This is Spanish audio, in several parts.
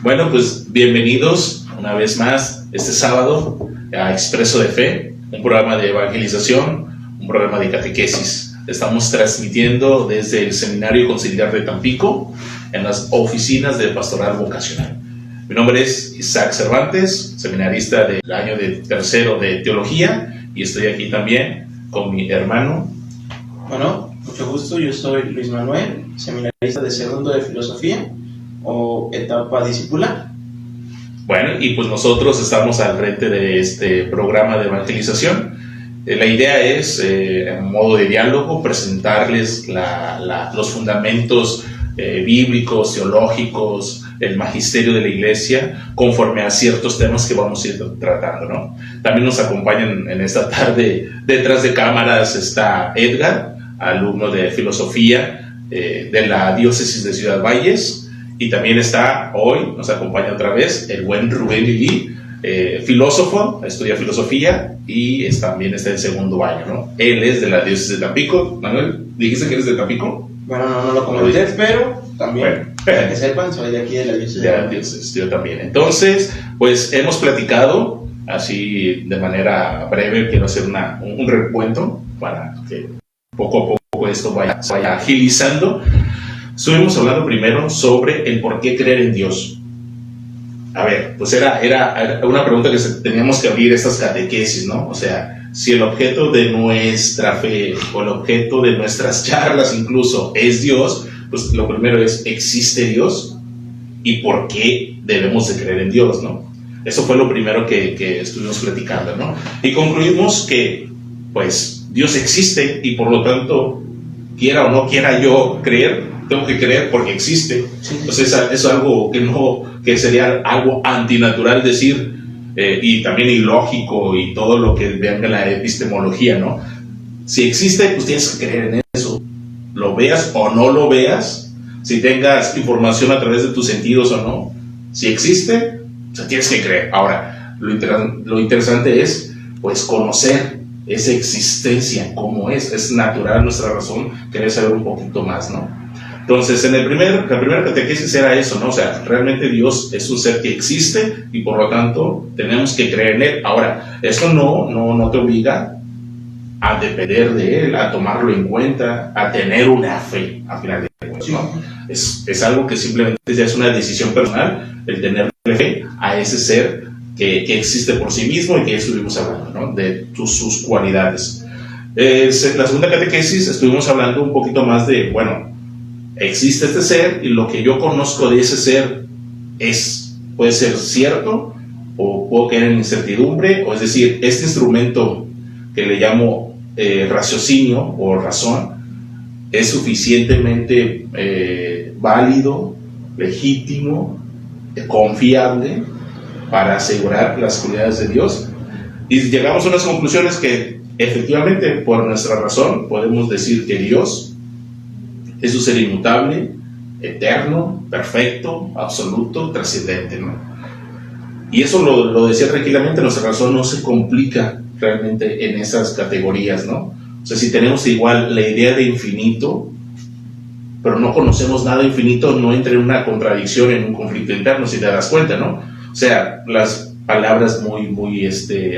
Bueno, pues bienvenidos una vez más este sábado a Expreso de Fe, un programa de evangelización, un programa de catequesis. Estamos transmitiendo desde el Seminario Conciliar de Tampico, en las oficinas de Pastoral Vocacional. Mi nombre es Isaac Cervantes, seminarista del año de tercero de Teología, y estoy aquí también con mi hermano. Bueno, mucho gusto, yo soy Luis Manuel, seminarista de segundo de Filosofía o etapa discipular. Bueno, y pues nosotros estamos al frente de este programa de evangelización. La idea es, en modo de diálogo, presentarles los fundamentos bíblicos, teológicos, el magisterio de la Iglesia, conforme a ciertos temas que vamos a ir tratando, ¿no? También nos acompañan en esta tarde, detrás de cámaras, está Edgar, alumno de Filosofía de la Diócesis de Ciudad Valles, y también está hoy, nos acompaña otra vez, el buen Rubén Lili, filósofo, estudia filosofía y también está en segundo año, ¿no? Él es de la Diócesis de Tampico. Manuel, ¿dijiste que eres de Tampico? Bueno, no lo comenté, pero también, para que sepan, soy de aquí de la Diócesis. De la Diócesis, yo también. Entonces, pues hemos platicado, así de manera breve, quiero hacer un recuento para que poco a poco esto vaya agilizando. Estuvimos hablando primero sobre el por qué creer en Dios. A ver, pues era una pregunta que teníamos que abrir estas catequesis, ¿no? O sea, si el objeto de nuestra fe o el objeto de nuestras charlas incluso es Dios, pues lo primero es, ¿existe Dios? ¿Y por qué debemos de creer en Dios, no? Eso fue lo primero que estuvimos platicando, ¿no? Y concluimos que, pues, Dios existe y por lo tanto, quiera o no quiera yo creer, tengo que creer porque existe. Entonces es algo que sería algo antinatural decir, y también ilógico y todo lo que venga en la epistemología, ¿no? Si existe, pues tienes que creer en eso. Lo veas o no lo veas, si tengas información a través de tus sentidos o no, si existe, o sea, tienes que creer. Ahora, lo interesante es, pues, conocer esa existencia, cómo es natural nuestra razón, querer saber un poquito más, ¿no? Entonces, la primera catequesis era eso, ¿no? O sea, realmente Dios es un ser que existe y por lo tanto tenemos que creer en Él. Ahora, eso no te obliga a depender de Él, a tomarlo en cuenta, a tener una fe, al final de cuentas, ¿no? Es algo que simplemente ya es una decisión personal, el tener fe a ese ser que existe por sí mismo y que ya estuvimos hablando, ¿no? De sus cualidades. La segunda catequesis estuvimos hablando un poquito más de, bueno, existe este ser y lo que yo conozco de ese ser puede ser cierto o puedo caer en incertidumbre, o es decir, este instrumento que le llamo raciocinio o razón es suficientemente válido, legítimo, confiable para asegurar las cualidades de Dios. Y llegamos a unas conclusiones que efectivamente por nuestra razón podemos decir que Dios es un ser inmutable, eterno, perfecto, absoluto, trascendente, ¿no? Y eso lo decía tranquilamente, nuestra razón no se complica realmente en esas categorías, ¿no? O sea, si tenemos igual la idea de infinito, pero no conocemos nada infinito, no entra en una contradicción, en un conflicto interno, si te das cuenta, ¿no? O sea, las palabras muy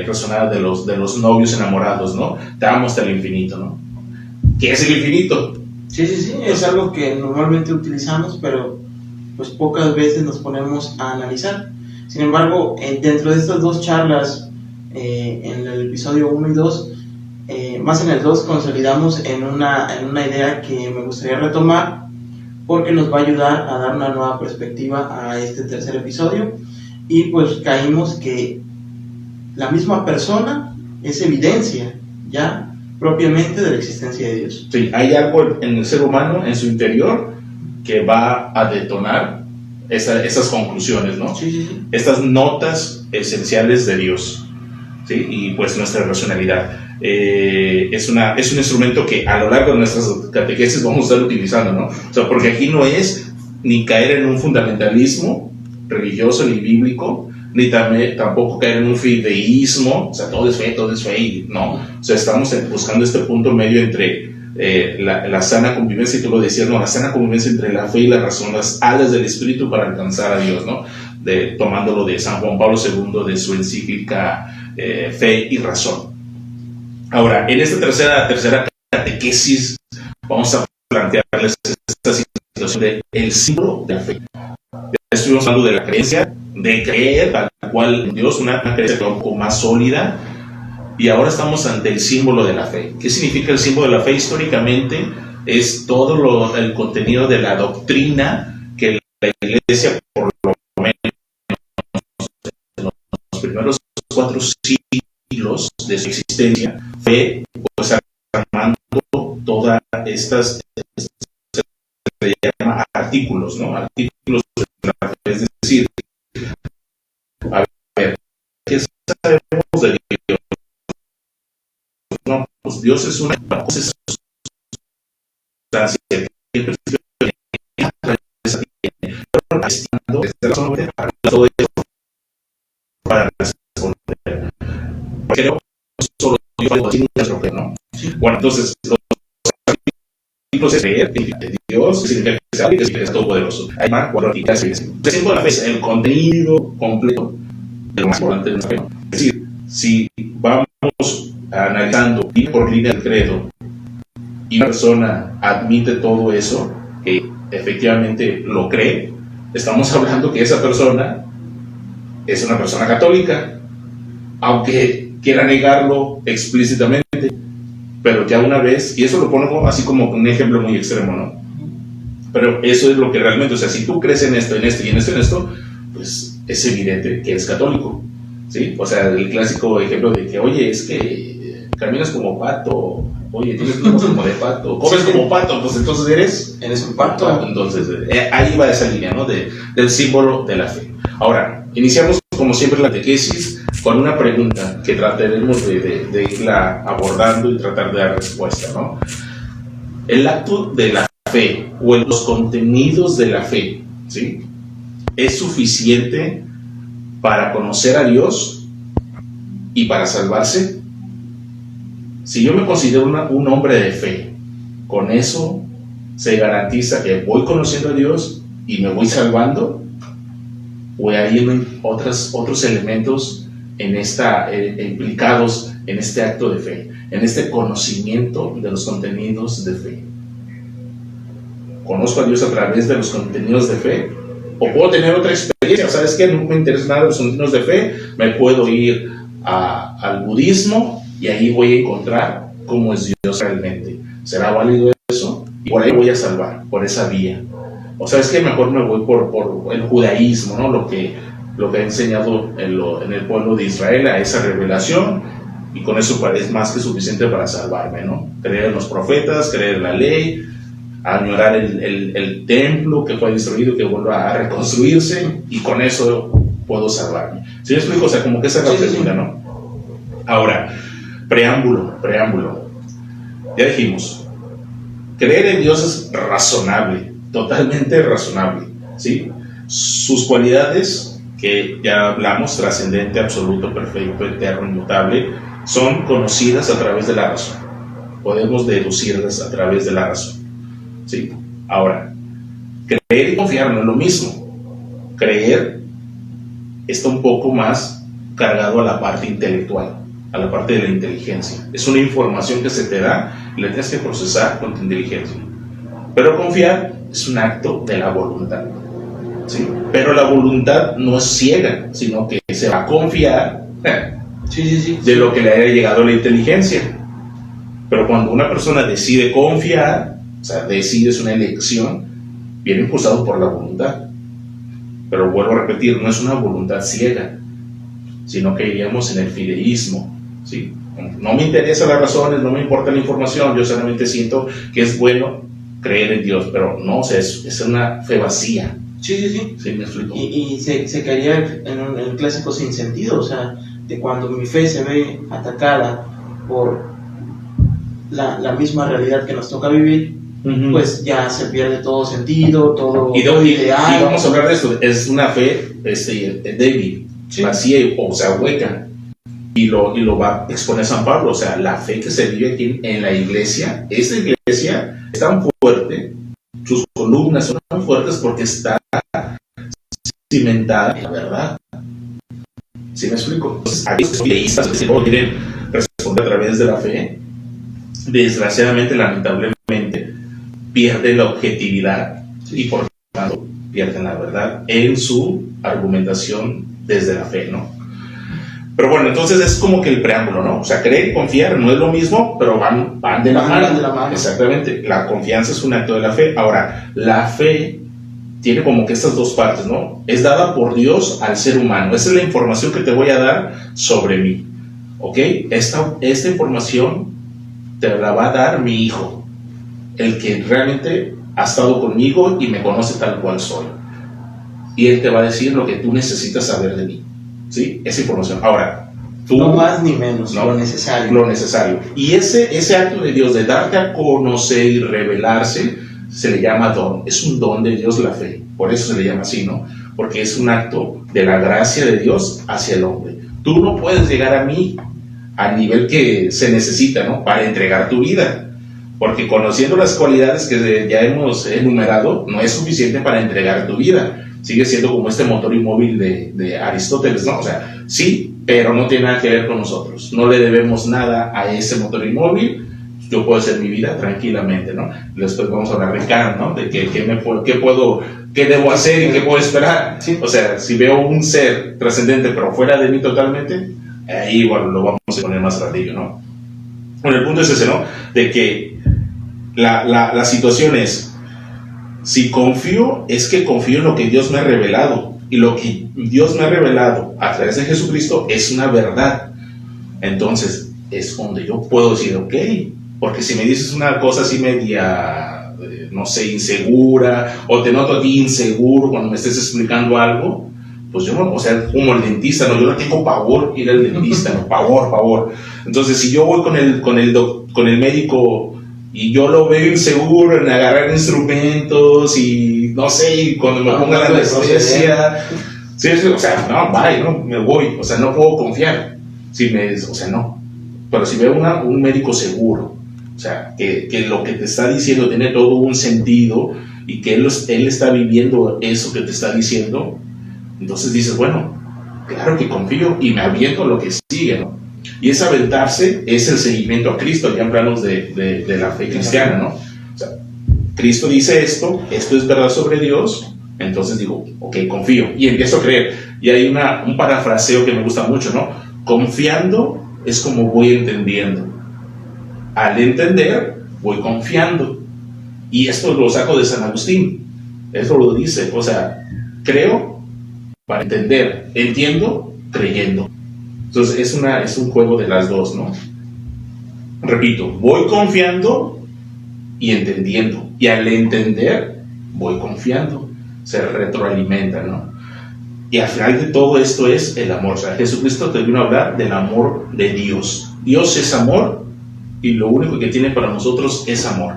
resonadas de los novios enamorados, ¿no? Te amo hasta el infinito, ¿no? ¿Qué es el infinito? Sí, es algo que normalmente utilizamos, pero pues pocas veces nos ponemos a analizar. Sin embargo, dentro de estas dos charlas, en el episodio 1 y 2, más en el 2 consolidamos en una idea que me gustaría retomar, porque nos va a ayudar a dar una nueva perspectiva a este tercer episodio, y pues caímos que la misma persona es evidencia, ¿ya?, propiamente de la existencia de Dios. Sí, hay algo en el ser humano, en su interior, que va a detonar esas conclusiones, ¿no? Sí. Estas notas esenciales de Dios, ¿sí? Y pues nuestra racionalidad. Es un instrumento que a lo largo de nuestras catequesis vamos a estar utilizando, ¿no? O sea, porque aquí no es ni caer en un fundamentalismo religioso ni bíblico, ni tampoco caer en un fideísmo, o sea, todo es fe, y no. O sea, estamos buscando este punto medio entre la sana convivencia, y tú lo decías, ¿no? La sana convivencia entre la fe y la razón, las alas del espíritu para alcanzar a Dios, ¿no? tomándolo de San Juan Pablo II, de su encíclica Fe y Razón. Ahora, en esta tercera catequesis vamos a plantearles esta situación del símbolo de la fe. Ya estuvimos hablando de la creencia, de creer tal cual en Dios, una creencia un poco más sólida, y ahora estamos ante el símbolo de la fe. ¿Qué significa el símbolo de la fe? Históricamente es todo el contenido de la doctrina que la Iglesia, por lo menos en los primeros 4 siglos de su existencia, fue pues armando todas estas, se le llama artículos, ¿no? Artículos de la fe, es decir, a ver, ¿qué sabemos de Dios? No, pues Dios es una sustancia que el principio todo esto para responder. Creo que solo yo puedo decir ¿no? Bueno, entonces los artículos es creer de Dios, significa que sabe que es todopoderoso. Hay más cuatro artículos. El símbolo de la fe es el contenido completo de lo más importante de nuestra fe. Es decir, si vamos analizando línea por línea el credo y una persona admite todo eso, que efectivamente lo cree, estamos hablando que esa persona es una persona católica, aunque quiera negarlo explícitamente, pero ya una vez, y eso lo pongo así como un ejemplo muy extremo, ¿no? Pero eso es lo que realmente, o sea, si tú crees en esto, en esto y en esto, en esto, pues es evidente que eres católico, ¿sí? O sea, el clásico ejemplo de que, oye, es que caminas como pato, oye, tienes ojos como de pato, comes como pato, pues entonces eres un pato. Entonces, ahí va esa línea, ¿no? Del símbolo de la fe. Ahora, iniciamos como siempre la catequesis con una pregunta que trataremos de irla abordando y tratar de dar respuesta, ¿no? El acto de la fe o los contenidos de la fe, ¿sí? ¿Es suficiente para conocer a Dios y para salvarse? Si yo me considero un hombre de fe, ¿con eso se garantiza que voy conociendo a Dios y me voy salvando? ¿O hay otros elementos implicados en este acto de fe, en este conocimiento de los contenidos de fe? ¿Conozco a Dios a través de los contenidos de fe? ¿O puedo tener otra experiencia? ¿Sabes qué? No me interesa nada los contenidos de fe, me puedo ir al budismo y ahí voy a encontrar cómo es Dios realmente. ¿Será válido eso? Y por ahí voy a salvar, por esa vía. O sabes que mejor me voy por el judaísmo, ¿no? Lo que ha enseñado en el pueblo de Israel, a esa revelación, y con eso es más que suficiente para salvarme, ¿no? Creer en los profetas, creer en la ley, añorar el templo que fue destruido, que vuelva a reconstruirse, y con eso puedo salvarme. ¿Sí me explico? O sea, como que esa es la pregunta, ¿no? Ahora, preámbulo. Ya dijimos, creer en Dios es razonable, totalmente razonable, ¿sí? Sus cualidades, que ya hablamos, trascendente, absoluto, perfecto, eterno, inmutable, son conocidas a través de la razón. Podemos deducirlas a través de la razón, ¿sí? Ahora, creer y confiar no es lo mismo. Creer está un poco más cargado a la parte intelectual, a la parte de la inteligencia. Es una información que se te da y la tienes que procesar con tu inteligencia. Pero confiar es un acto de la voluntad, ¿sí? Pero la voluntad no es ciega, sino que se va a confiar de lo que le haya llegado a la inteligencia. Pero cuando una persona decide confiar, o sea, decide, es una elección, viene impulsado por la voluntad. Pero vuelvo a repetir, no es una voluntad ciega, sino que iríamos en el fideísmo, ¿sí? No me interesan las razones, no me importa la información, yo solamente siento que es bueno creer en Dios, pero no, o sea, es una fe vacía. Sí, me explico. Y se caería en el clásico sin sentido, o sea, de cuando mi fe se ve atacada por la misma realidad que nos toca vivir, pues ya se pierde todo sentido, todo ideal. Y vamos a hablar de esto, es una fe débil, vacía, o sea, hueca. Y lo va a exponer San Pablo, o sea, la fe que se vive aquí en la iglesia, esta iglesia es tan fuerte, sus columnas son tan fuertes porque está cimentada en la verdad. ¿Sí me explico? Entonces, aquellos deístas que no quieren responder a través de la fe, desgraciadamente, lamentablemente, pierden la objetividad y por tanto pierden la verdad en su argumentación desde la fe, ¿no? Pero bueno, entonces es como que el preámbulo, ¿no? O sea, creer y confiar no es lo mismo, pero van de la mano. Exactamente. La confianza es un acto de la fe. Ahora, la fe tiene como que estas dos partes, ¿no? Es dada por Dios al ser humano. Esa es la información que te voy a dar sobre mí, ¿ok? Esta información te la va a dar mi hijo, el que realmente ha estado conmigo y me conoce tal cual soy. Y él te va a decir lo que tú necesitas saber de mí, ¿sí? Esa información. Ahora, tú... No más ni menos, ¿no? Lo necesario. Lo necesario. Y ese acto de Dios de darte a conocer y revelarse, se le llama don. Es un don de Dios la fe. Por eso se le llama así, ¿no? Porque es un acto de la gracia de Dios hacia el hombre. Tú no puedes llegar a mí al nivel que se necesita, ¿no? Para entregar tu vida. Porque conociendo las cualidades que ya hemos enumerado, no es suficiente para entregar tu vida. Sigue siendo como este motor inmóvil de Aristóteles, ¿no? O sea, sí, pero no tiene nada que ver con nosotros. No le debemos nada a ese motor inmóvil. Yo puedo hacer mi vida tranquilamente, ¿no? Después vamos a hablar de Kant, ¿no? De qué debo hacer y qué puedo esperar. Sí. O sea, si veo un ser trascendente pero fuera de mí totalmente, ahí, bueno, lo vamos a poner más ratillo, ¿no? Bueno, el punto es ese, ¿no? De que la situación es, si confío, es que confío en lo que Dios me ha revelado. Y lo que Dios me ha revelado a través de Jesucristo es una verdad. Entonces, es donde yo puedo decir, ok, porque si me dices una cosa así media, no sé, insegura, o te noto a ti inseguro cuando me estés explicando algo, pues yo no, o sea, como el dentista, no, yo no tengo pavor ir al dentista, no, pavor. Entonces, si yo voy con el médico y yo lo veo inseguro en agarrar instrumentos y no sé, y cuando me ponga la anestesia, sí, o sea, no, bye, no, me voy, o sea, no puedo confiar, o sea, no. Pero si veo un médico seguro, o sea, que lo que te está diciendo tiene todo un sentido y que él está viviendo eso que te está diciendo, entonces dices, bueno, claro que confío y me aviento a lo que sigue, ¿no? Y ese aventarse es el seguimiento a Cristo, ya en planos de la fe cristiana, ¿no? O sea, Cristo dice esto es verdad sobre Dios, entonces digo, ok, confío y empiezo a creer. Y hay un parafraseo que me gusta mucho, ¿no? Confiando es como voy entendiendo. Al entender, voy confiando. Y esto lo saco de San Agustín. Eso lo dice. O sea, creo para entender. Entiendo creyendo. Entonces es un juego de las dos, ¿no? Repito, voy confiando y entendiendo. Y al entender, voy confiando. Se retroalimenta, ¿no? Y al final de todo esto es el amor. O sea, Jesucristo te vino a hablar del amor de Dios. Dios es amor y lo único que tiene para nosotros es amor.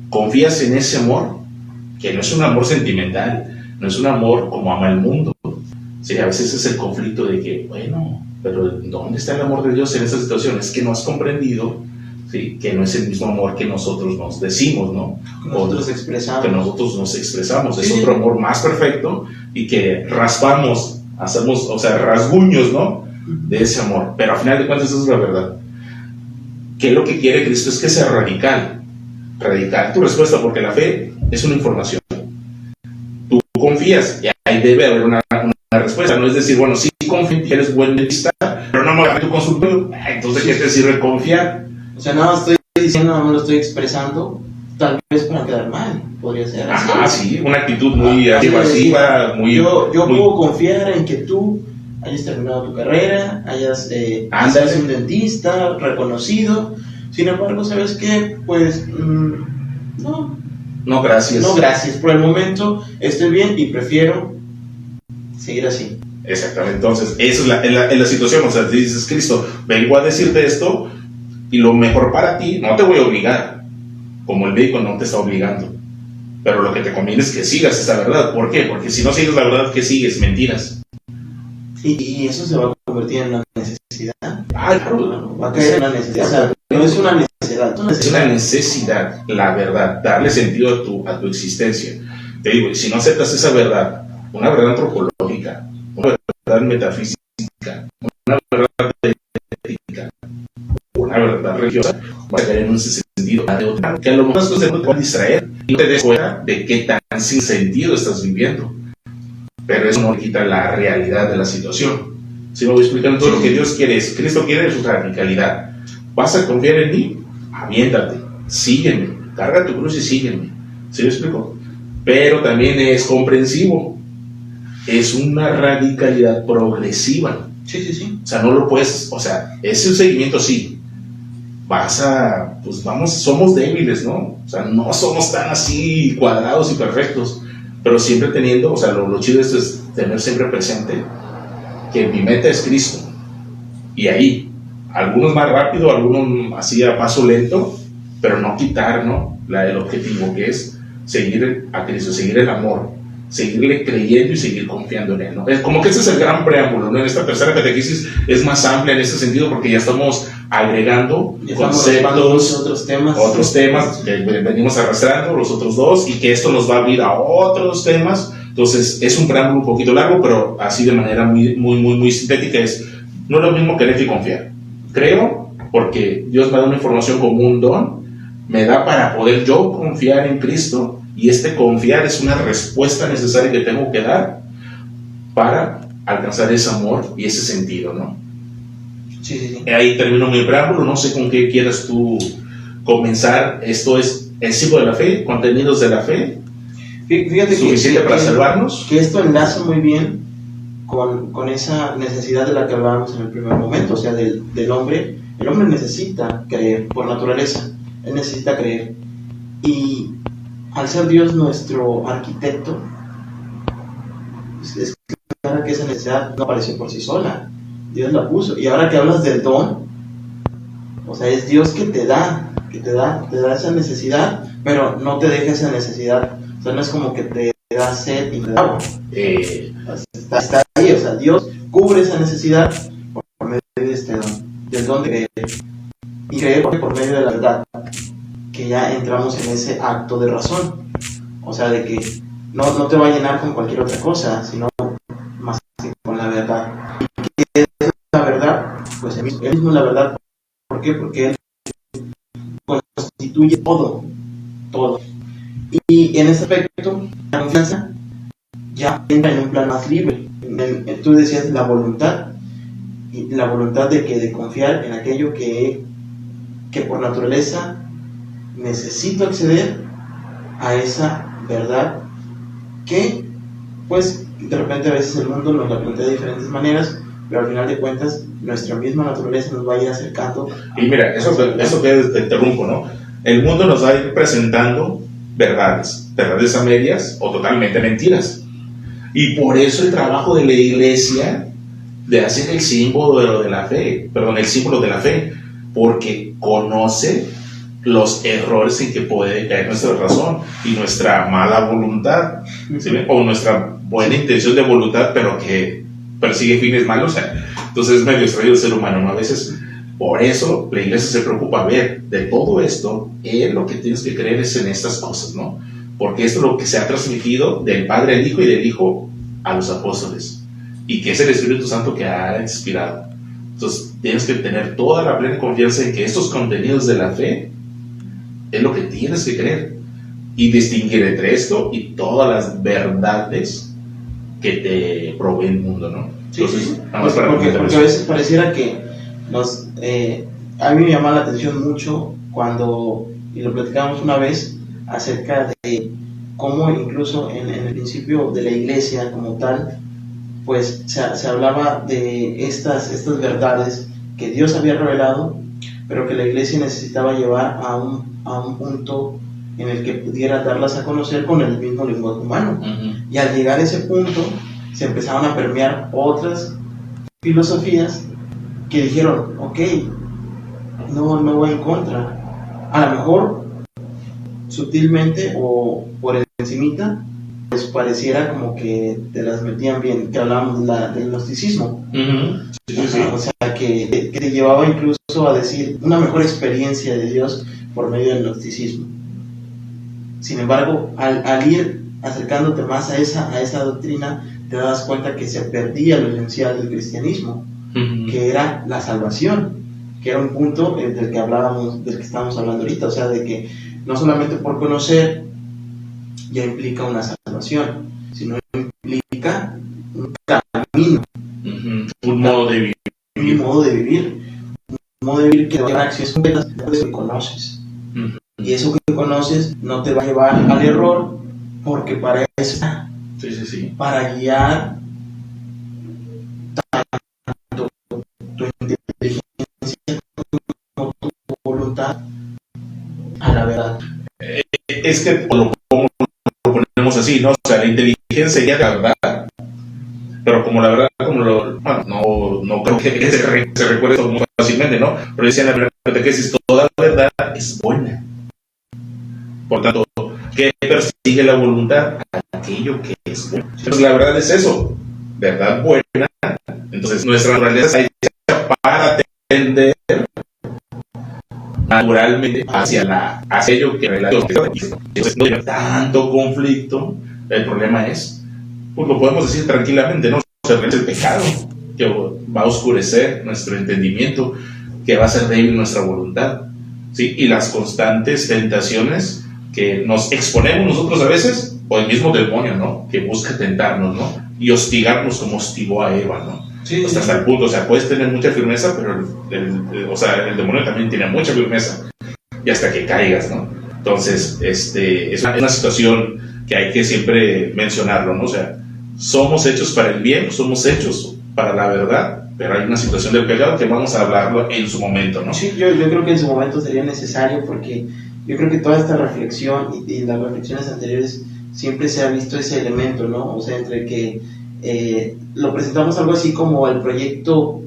¿Confías en ese amor? Que no es un amor sentimental, no es un amor como ama el mundo. Sí, a veces es el conflicto de que, bueno, pero ¿dónde está el amor de Dios en esta situación? Es que no has comprendido, ¿sí? Que no es el mismo amor que nosotros nos decimos, ¿no? Que nosotros expresamos. Que nosotros nos expresamos. Sí. Es otro amor más perfecto y que raspamos, hacemos, o sea, rasguños, ¿no? De ese amor. Pero al final de cuentas esa es la verdad. Que lo que quiere Cristo es que sea radical. Radical tu respuesta, porque la fe es una información. Tú confías y ahí debe haber una respuesta. No es decir, bueno, sí confío en ti, eres buen dentista, pero no me voy a tu consultorio. Entonces, ¿qué te sirve confiar? O sea, no estoy diciendo, no me lo estoy expresando, tal vez para quedar mal, podría ser así. Ah, sí, una actitud muy evasiva, muy... Yo puedo confiar en que tú hayas terminado tu carrera, hayas sido un dentista reconocido, sin embargo, ¿sabes qué? Pues, no. No, gracias. No, gracias. Por el momento estoy bien y prefiero seguir así. Exactamente. Entonces, esa es la situación. O sea, te dices, Cristo, vengo a decirte esto y lo mejor para ti, no te voy a obligar, como el médico no te está obligando. Pero lo que te conviene es que sigas esa verdad. ¿Por qué? Porque si no sigues la verdad, ¿qué sigues? Mentiras. Y eso se va a convertir en una necesidad. Claro. Va a caer en una necesidad. O sea, no es una necesidad. Es una necesidad, la verdad, darle sentido a tu existencia. Te digo, si no aceptas esa verdad, una verdad antropológica, teológica, una verdad metafísica, una verdad ética, una verdad religiosa, va a caer en un sentido que a lo mejor te puede distraer y no te des cuenta de qué tan sin sentido estás viviendo. Pero eso no le quita la realidad de la situación. Si me voy explicando, todo lo que Dios quiere es, Cristo quiere su radicalidad. ¿Vas a confiar en mí? Aviéntate, sígueme, carga tu cruz y sígueme. ¿Sí me explico? Pero también es comprensivo. Es una radicalidad progresiva. Sí. O sea, no lo puedes, o sea, es un seguimiento, sí. Pues vamos, somos débiles, ¿no? O sea, no somos tan así cuadrados y perfectos, pero siempre teniendo, o sea, lo chido es tener siempre presente que mi meta es Cristo. Y ahí, algunos más rápido, algunos así a paso lento, pero no quitar, ¿no? El objetivo que es seguir a Cristo, seguir el amor, seguirle creyendo y seguir confiando en Él, ¿no? Es como que ese es el gran preámbulo, ¿no? En esta tercera catequesis es más amplia en este sentido porque ya estamos agregando conceptos, otros temas que venimos arrastrando, los otros dos, y que esto nos va a abrir a otros temas. Entonces es un preámbulo un poquito largo, pero así de manera muy sintética no es lo mismo creer que confiar. Creo porque Dios me da una información como un don, me da para poder yo confiar en Cristo, y confiar es una respuesta necesaria que tengo que dar para alcanzar ese amor y ese sentido, ¿no? Sí. Ahí termino mi preámbulo, no sé con qué quieras tú comenzar. Esto es el símbolo de la fe, contenidos de la fe. Fíjate suficiente para salvarnos. Que esto enlaza muy bien con esa necesidad de la que hablábamos en el primer momento, o sea, del hombre. El hombre necesita creer por naturaleza, él necesita creer. Y al ser Dios nuestro arquitecto, es claro que esa necesidad no apareció por sí sola, Dios la puso. Y ahora que hablas del don, o sea, es Dios que te da esa necesidad, pero no te deja esa necesidad. O sea, no es como que te da sed y te da agua. Está ahí, o sea, Dios cubre esa necesidad por medio de este don, del don de creer. Y creer por medio de la verdad, que ya entramos en ese acto de razón. O sea, de que no te va a llenar con cualquier otra cosa, sino más que con la verdad. ¿Y qué es la verdad? Pues él mismo es la verdad. ¿Por qué? Porque él constituye todo. Y en ese aspecto, la confianza ya entra en un plan más libre. Tú decías la voluntad, y la voluntad de confiar en aquello que por naturaleza necesito acceder a esa verdad que, pues, de repente a veces el mundo nos la plantea de diferentes maneras, pero al final de cuentas nuestra misma naturaleza nos va a ir acercando. Y mira, eso que te interrumpo, ¿no? El mundo nos va a ir presentando verdades a medias o totalmente mentiras. Y por eso el trabajo de la iglesia de hacer el símbolo de la fe, porque conoce los errores en que puede caer nuestra razón y nuestra mala voluntad, ¿sí? O nuestra buena intención de voluntad, pero que persigue fines malos. Entonces es medio extraño el ser humano, ¿no? A veces, por eso la iglesia se preocupa, ver, de todo esto, lo que tienes que creer es en estas cosas, ¿no? Porque esto es lo que se ha transmitido del Padre al Hijo y del Hijo a los apóstoles, y que es el Espíritu Santo que ha inspirado. Entonces tienes que tener toda la plena confianza en que estos contenidos de la fe es lo que tienes que creer, y distinguir entre esto y todas las verdades que te provee el mundo, ¿no? Entonces, sí. Porque a veces pareciera que a mí me llama la atención mucho cuando, y lo platicábamos una vez, acerca de cómo incluso en el principio de la iglesia como tal, pues se hablaba de estas verdades que Dios había revelado, pero que la iglesia necesitaba llevar a un punto en el que pudiera darlas a conocer con el mismo lenguaje humano. Uh-huh. Y al llegar a ese punto se empezaron a permear otras filosofías que dijeron, ok, no voy en contra. A lo mejor sutilmente o por encimita, pues pareciera como que te las metían bien, que hablábamos del gnosticismo. Uh-huh. Sí. O sea, que te llevaba incluso a decir una mejor experiencia de Dios por medio del gnosticismo. Sin embargo, al ir acercándote más a esa doctrina, te das cuenta que se perdía lo esencial del cristianismo, que era la salvación, que era un punto del que hablábamos, del que estábamos hablando ahorita, o sea, de que no solamente por conocer ya implica una salvación, sino implica un camino, un modo de vivir. Un modo de vivir que va a llevar acciones concretas de lo que conoces. Y eso que conoces no te va a llevar al error, porque para eso está, para guiar tanto tu inteligencia como tu voluntad a la verdad. Es que lo ponemos así, ¿no? O sea, la inteligencia ya la verdad, pero como la verdad, no creo que se recuerde muy fácilmente, ¿no? Pero decía en la primera catequesis, toda verdad es buena. Por tanto, ¿qué persigue la voluntad? Aquello que es bueno. Entonces, la verdad es eso, verdad buena. Entonces, nuestra naturaleza está hecha para tender naturalmente hacia aquello que entonces no hay tanto conflicto. El problema es, pues lo podemos decir tranquilamente, ¿no? O sea, es el pecado que va a oscurecer nuestro entendimiento, que va a hacer débil nuestra voluntad, ¿sí? Y las constantes tentaciones que nos exponemos nosotros a veces, o el mismo demonio, ¿no? Que busca tentarnos, ¿no? Y hostigarnos como hostigó a Eva, ¿no? Sí, hasta el punto, o sea, puedes tener mucha firmeza, pero el demonio también tiene mucha firmeza, y hasta que caigas, ¿no? Entonces, es una situación que hay que siempre mencionarlo, ¿no? O sea, somos hechos para el bien, somos hechos para la verdad, pero hay una situación del pecado que vamos a hablarlo en su momento, ¿no? Sí, yo creo que en su momento sería necesario, porque yo creo que toda esta reflexión y las reflexiones anteriores siempre se ha visto ese elemento, ¿no? O sea, entre que lo presentamos algo así como el proyecto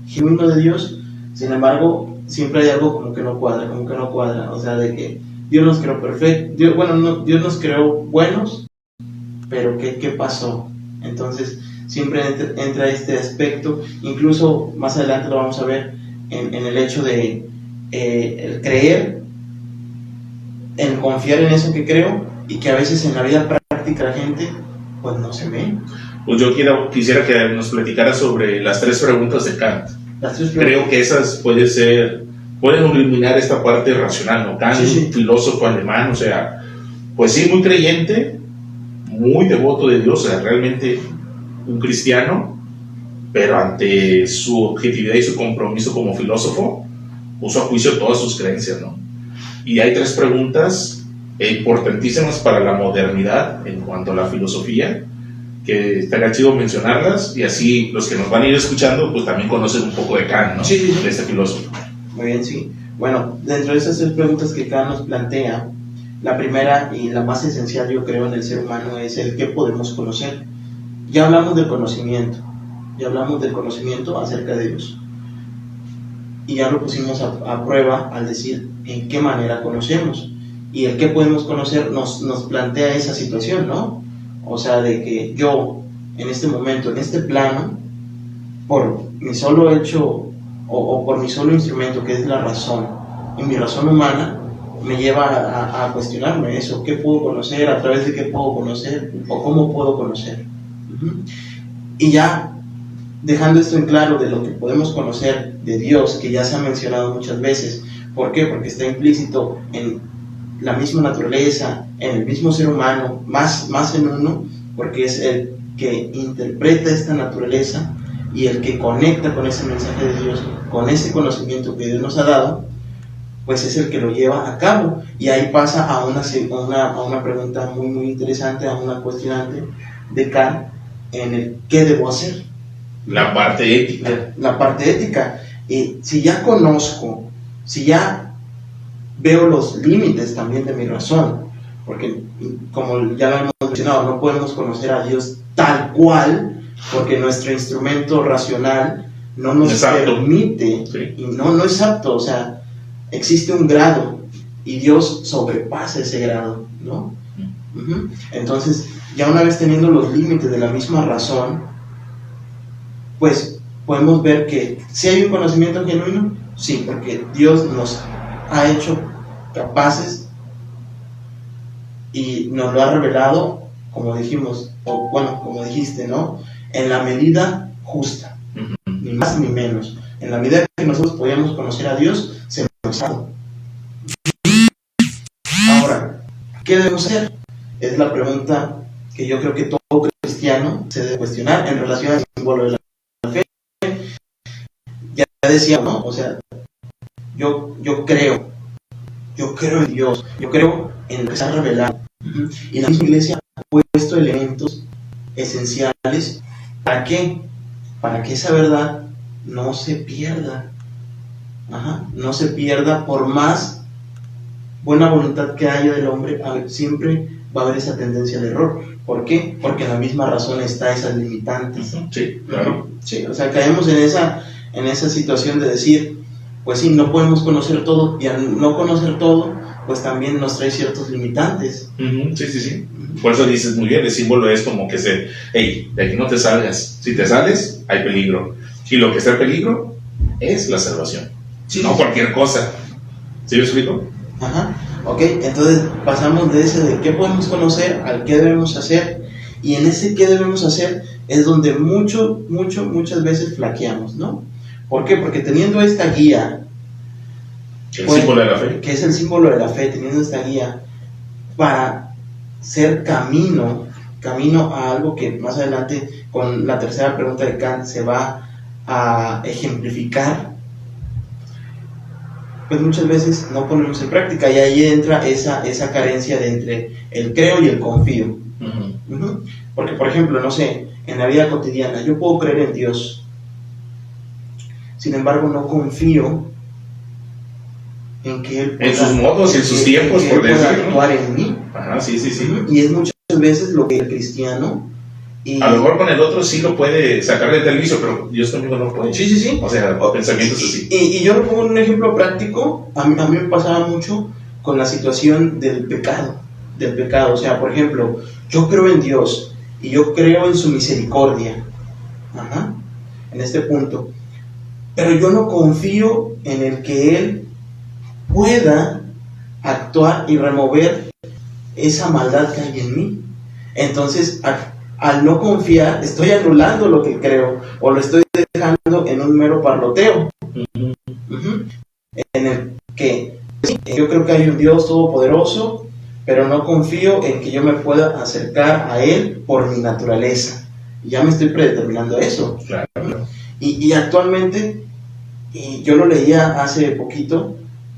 genuino de Dios, sin embargo, siempre hay algo como que no cuadra, o sea, de que Dios nos creó perfecto, Dios nos creó buenos, pero ¿qué pasó? Entonces, siempre entra este aspecto, incluso más adelante lo vamos a ver en el hecho de el creer, en confiar en eso que creo, y que a veces en la vida práctica la gente pues no se ve. Pues yo quisiera que nos platicara sobre las 3 preguntas de Kant. Creo que esas pueden iluminar esta parte racional, ¿no? Kant, un filósofo alemán, o sea, pues sí, muy creyente, muy devoto de Dios, o sea, realmente un cristiano, pero ante su objetividad y su compromiso como filósofo, puso a juicio todas sus creencias, ¿no? Y hay 3 preguntas importantísimas para la modernidad en cuanto a la filosofía, que estaría chido mencionarlas, y así los que nos van a ir escuchando pues también conocen un poco de Kant, ¿no? Sí. De este filósofo. Muy bien, sí. Bueno, dentro de esas 3 preguntas que Kant nos plantea, la primera y la más esencial, yo creo, en el ser humano es el qué podemos conocer. Ya hablamos del conocimiento acerca de Dios, y ya lo pusimos a prueba al decir en qué manera conocemos, y el qué podemos conocer nos plantea esa situación, ¿no? O sea, de que yo, en este momento, en este plano, por mi solo hecho o por mi solo instrumento, que es la razón, y mi razón humana, me lleva a cuestionarme eso, qué puedo conocer, a través de qué puedo conocer, o cómo puedo conocer. Y ya, dejando esto en claro de lo que podemos conocer de Dios, que ya se ha mencionado muchas veces. ¿Por qué? Porque está implícito en la misma naturaleza, en el mismo ser humano, más en uno, porque es el que interpreta esta naturaleza y el que conecta con ese mensaje de Dios, con ese conocimiento que Dios nos ha dado, pues es el que lo lleva a cabo. Y ahí pasa a una pregunta muy, muy interesante, a una cuestionante de Kant, en el ¿qué debo hacer? La parte ética. La parte ética. Y si ya conozco, si ya veo los límites también de mi razón, porque como ya lo hemos mencionado, no podemos conocer a Dios tal cual, porque nuestro instrumento racional no nos permite, y no es apto, o sea, existe un grado, y Dios sobrepasa ese grado, ¿no? Entonces, ya una vez teniendo los límites de la misma razón, pues podemos ver que si hay un conocimiento genuino, sí, porque Dios nos ha hecho capaces y nos lo ha revelado como dijimos, o bueno, como dijiste, ¿no? En la medida justa, ni más ni menos. En la medida que nosotros podíamos conocer a Dios, se nos ha dado. Ahora, ¿qué debemos hacer? Es la pregunta que yo creo que todo cristiano se debe cuestionar en relación al símbolo de la fe. Ya decía, ¿no? O sea, yo creo en Dios, yo creo en lo que se ha revelado. Y la misma iglesia ha puesto elementos esenciales. ¿Para qué? Para que esa verdad no se pierda. No se pierda por más buena voluntad que haya del hombre, siempre va a haber esa tendencia al error. ¿Por qué? Porque en la misma razón está esas limitantes. Sí, claro. Sí, o sea, caemos en esa situación de decir, pues sí, no podemos conocer todo, y al no conocer todo, pues también nos trae ciertos limitantes. Sí. Por eso dices muy bien, el símbolo es como que hey, de aquí no te salgas. Si te sales, hay peligro. Y lo que está en peligro es la salvación. No cualquier cosa. ¿Sí me explico? Ok, entonces pasamos de ese de qué podemos conocer al qué debemos hacer, y en ese qué debemos hacer es donde muchas veces flaqueamos, ¿no? ¿Por qué? Porque teniendo esta guía, símbolo de la fe, que es el símbolo de la fe, teniendo esta guía para ser camino a algo que más adelante con la tercera pregunta de Kant se va a ejemplificar, pues muchas veces no ponemos en práctica, y ahí entra esa carencia de entre el creo y el confío. Porque, por ejemplo, no sé, en la vida cotidiana yo puedo creer en Dios, sin embargo no confío en que Él pueda, en sus modos y en sus tiempos, por decirlo, actuar en mí. Sí. Y es muchas veces lo que el cristiano, a lo mejor con el otro sí lo puede sacar del servicio, pero Dios conmigo no puede. Sí. O sea, pensamientos así. Y yo lo pongo en un ejemplo práctico. A mí me pasaba mucho con la situación del pecado. O sea, por ejemplo, yo creo en Dios y yo creo en su misericordia. En este punto. Pero yo no confío en el que Él pueda actuar y remover esa maldad que hay en mí. Entonces, al no confiar, estoy anulando lo que creo, o lo estoy dejando en un mero parloteo. En el que yo creo que hay un Dios todopoderoso, pero no confío en que yo me pueda acercar a Él por mi naturaleza. Y ya me estoy predeterminando eso. Claro. Y actualmente, y yo lo leía hace poquito,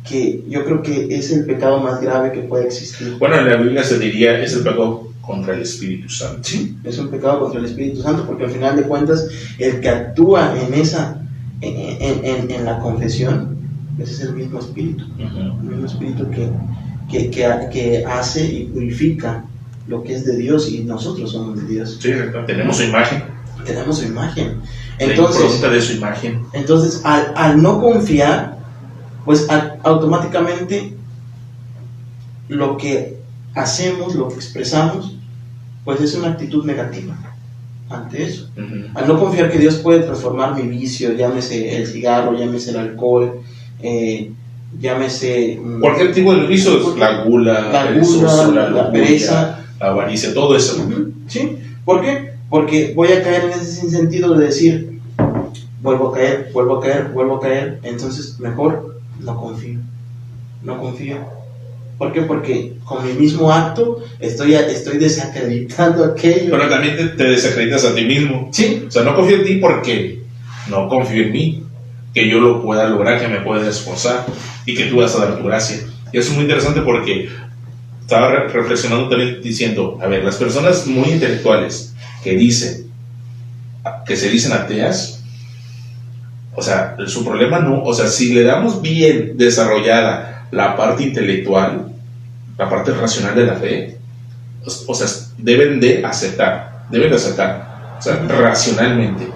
que yo creo que es el pecado más grave que puede existir. Bueno, en la Biblia se diría es el pecado contra el Espíritu Santo. Sí, es un pecado contra el Espíritu Santo, porque al final de cuentas el que actúa en la confesión, ese es el mismo Espíritu. El mismo Espíritu que hace y purifica lo que es de Dios, y nosotros somos de Dios. Sí, tenemos su imagen. Entonces, de su imagen. Entonces, al no confiar, pues automáticamente lo que hacemos, lo que expresamos, pues es una actitud negativa ante eso. Al no confiar que Dios puede transformar mi vicio, llámese el cigarro, llámese el alcohol, llámese cualquier tipo de vicios, la gula, la pereza, la avaricia, todo eso. ¿Sí? ¿Por qué? Porque voy a caer en ese sinsentido de decir, vuelvo a caer, entonces mejor no confío. ¿Por qué? Porque con mi mismo acto estoy desacreditando aquello. Pero también te desacreditas a ti mismo. Sí. O sea, no confío en ti porque no confío en mí, que yo lo pueda lograr, que me pueda esforzar y que tú vas a dar tu gracia. Y eso es muy interesante porque estaba reflexionando también diciendo, a ver, las personas muy intelectuales que se dicen ateas, o sea, su problema no, o sea, si le damos bien desarrollada la parte intelectual, la parte racional de la fe, o sea, deben de aceptar, o sea, racionalmente.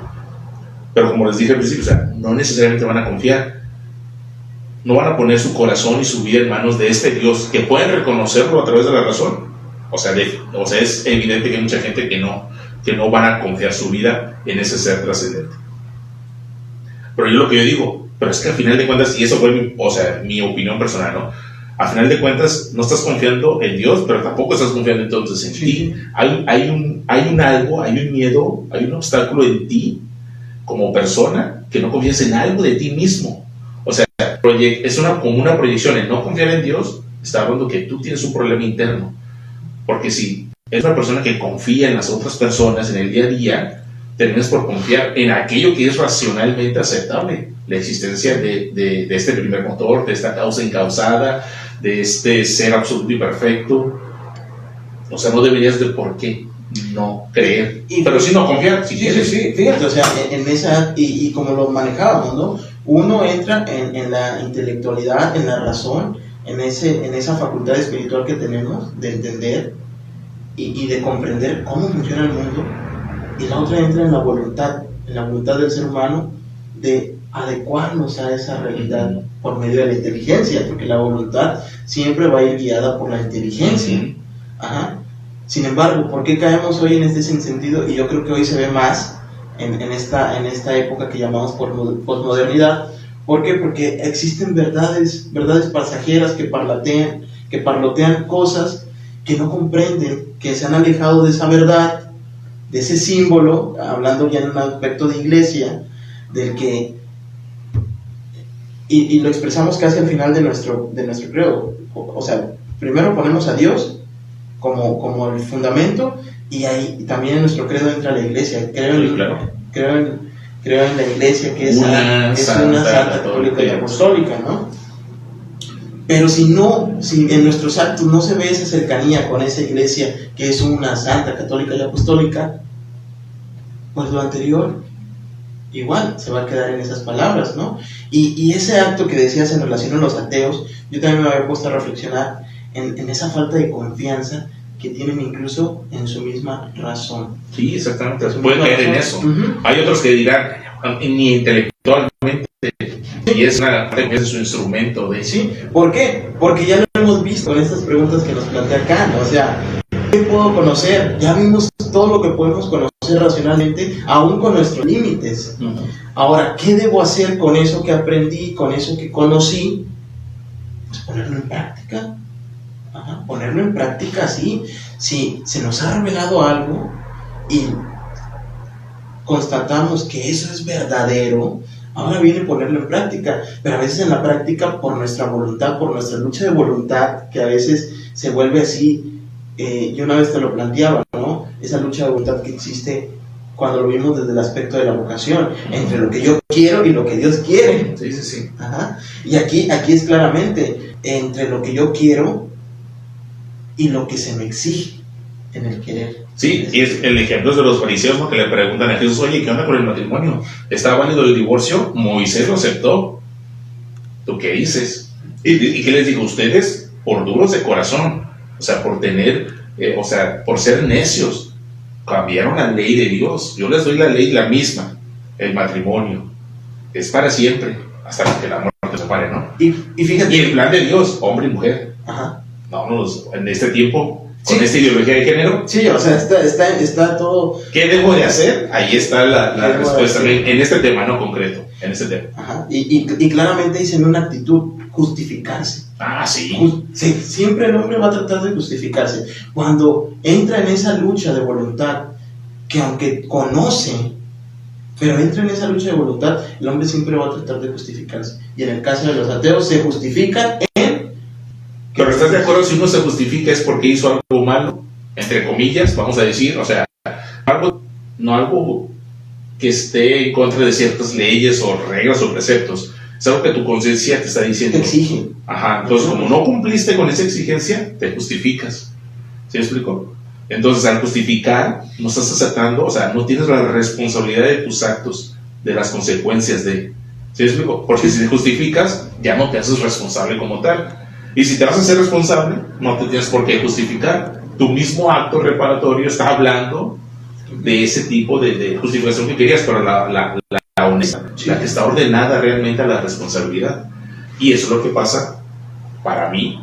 Pero como les dije al principio, o sea, no necesariamente van a confiar, no van a poner su corazón y su vida en manos de este Dios, que pueden reconocerlo a través de la razón. O sea, es evidente que hay mucha gente que no van a confiar su vida en ese ser trascendente. Pero yo digo, pero es que al final de cuentas, y eso fue mi opinión personal, ¿no? a final de cuentas no estás confiando en Dios, pero tampoco estás confiando entonces en ti. Hay un algo, hay un miedo, hay un obstáculo en ti como persona que no confías en algo de ti mismo. O sea, es como una proyección. El no confiar en Dios está hablando que tú tienes un problema interno. Porque si es una persona que confía en las otras personas en el día a día, terminas por confiar en aquello que es racionalmente aceptable. La existencia de este primer motor, de esta causa incausada, de este ser absoluto y perfecto. O sea, no deberías de por qué no creer, pero sí no confiar. Si quieres. Sí, fíjate, o sea, en esa, y como lo manejábamos, ¿no? Uno entra en la intelectualidad, en la razón, en esa facultad espiritual que tenemos de entender y de comprender cómo funciona el mundo, y la otra entra en la voluntad del ser humano de adecuarnos a esa realidad por medio de la inteligencia, porque la voluntad siempre va a ir guiada por la inteligencia. Ajá. Sin embargo, ¿por qué caemos hoy en este sinsentido? Y yo creo que hoy se ve más en esta época que llamamos posmodernidad. ¿Por qué? Porque existen verdades pasajeras que parlotean cosas que no comprenden, que se han alejado de esa verdad, de ese símbolo, hablando ya en un aspecto de iglesia, del que y lo expresamos casi al final de nuestro credo. O sea, primero ponemos a Dios como el fundamento, y ahí también en nuestro credo entra la iglesia. Creo en la iglesia, que es una santa católica y apostólica, ¿no? Pero si en nuestros actos no se ve esa cercanía con esa iglesia que es una santa católica y apostólica, pues lo anterior igual se va a quedar en esas palabras, ¿no? Y ese acto que decías en relación a los ateos, yo también me había puesto a reflexionar en esa falta de confianza que tienen incluso en su misma razón. Sí, exactamente, pueden caer en eso. Hay otros que dirán, ni intelectualmente, y es su instrumento de... Sí, ¿por qué? Porque ya lo hemos visto en estas preguntas que nos plantea acá, ¿no? O sea, ¿qué puedo conocer? Ya vimos todo lo que podemos conocer racionalmente, aún con nuestros límites. Ahora, ¿qué debo hacer con eso que aprendí, con eso que conocí? Pues ponerlo en práctica. Ponerlo en práctica, sí. Si se nos ha revelado algo y constatamos que eso es verdadero, ahora viene ponerlo en práctica. Pero a veces en la práctica, por nuestra voluntad, por nuestra lucha de voluntad, que a veces se vuelve así, yo una vez te lo planteaba, ¿no? Esa lucha de voluntad que existe cuando lo vimos desde el aspecto de la vocación, entre lo que yo quiero y lo que Dios quiere. Sí. Ajá. Y aquí es claramente entre lo que yo quiero y lo que se me exige en el querer. Sí, y es el ejemplo de los fariseos, ¿no? Que le preguntan a Jesús, oye, ¿qué onda con el matrimonio? ¿Está válido el divorcio? Moisés lo aceptó. ¿Tú qué dices? ¿Y qué les digo? Ustedes, por duros de corazón, o sea, por ser necios, cambiaron la ley de Dios. Yo les doy la ley la misma, el matrimonio. Es para siempre, hasta que la muerte se separe, ¿no? Y fíjate. Y el plan de Dios, hombre y mujer. Ajá. Vámonos, en este tiempo, con esta ideología de género. Sí, o sea, está todo. ¿Qué debo de hacer? Ahí está la respuesta en este tema, no concreto, en este tema. Ajá. Y claramente dicen una actitud, justificarse. Sí. Siempre el hombre va a tratar de justificarse. Cuando entra en esa lucha de voluntad, que aunque conoce, pero entra en esa lucha de voluntad, el hombre siempre va a tratar de justificarse. Y en el caso de los ateos, se justifican en... Pero ¿estás de acuerdo? Si uno se justifica es porque hizo algo malo, entre comillas, vamos a decir, o sea, algo que esté en contra de ciertas leyes o reglas o preceptos. Es algo que tu conciencia te está diciendo. Te exige. Ajá, entonces como no cumpliste con esa exigencia, te justificas. ¿Sí me explico? Entonces al justificar, no estás aceptando, o sea, no tienes la responsabilidad de tus actos, de las consecuencias de... ¿Sí me explico? Porque si te justificas, ya no te haces responsable como tal. Y si te vas a hacer responsable, no te tienes por qué justificar. Tu mismo acto reparatorio está hablando de ese tipo de justificación que querías, pero la honesta, la que está ordenada realmente a la responsabilidad. Y eso es lo que pasa, para mí